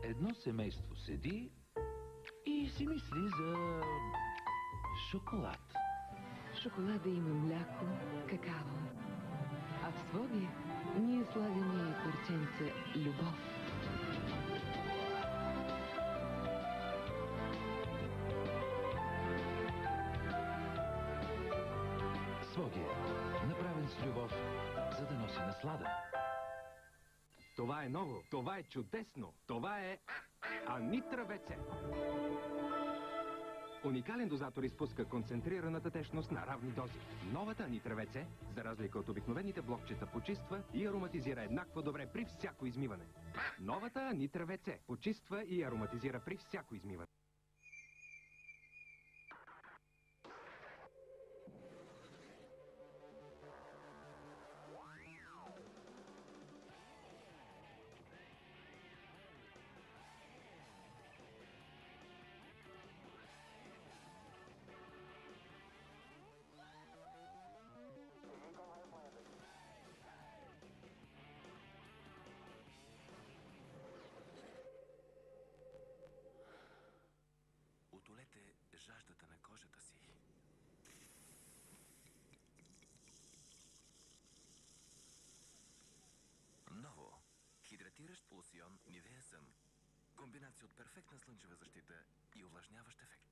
Едно семейство седи и си мисли за шоколад. В шоколада има мляко, какао. А в Своге ние слагаме и парченца любов. Своге, направен с любов, за да носи наслада. Това е ново, това е чудесно, това е Анитра ВЦ. Уникален дозатор изпуска концентрираната течност на равни дози. Новата Анитра ВЦ, за разлика от обикновените блокчета, почиства и ароматизира еднакво добре при всяко измиване. Новата Анитра ВЦ почиства и ароматизира при всяко измиване. Утолете жаждата на кожата си. Ново. Хидратиращ лосьон Нивея Сън. Комбинация от перфектна слънчева защита и увлажняващ ефект.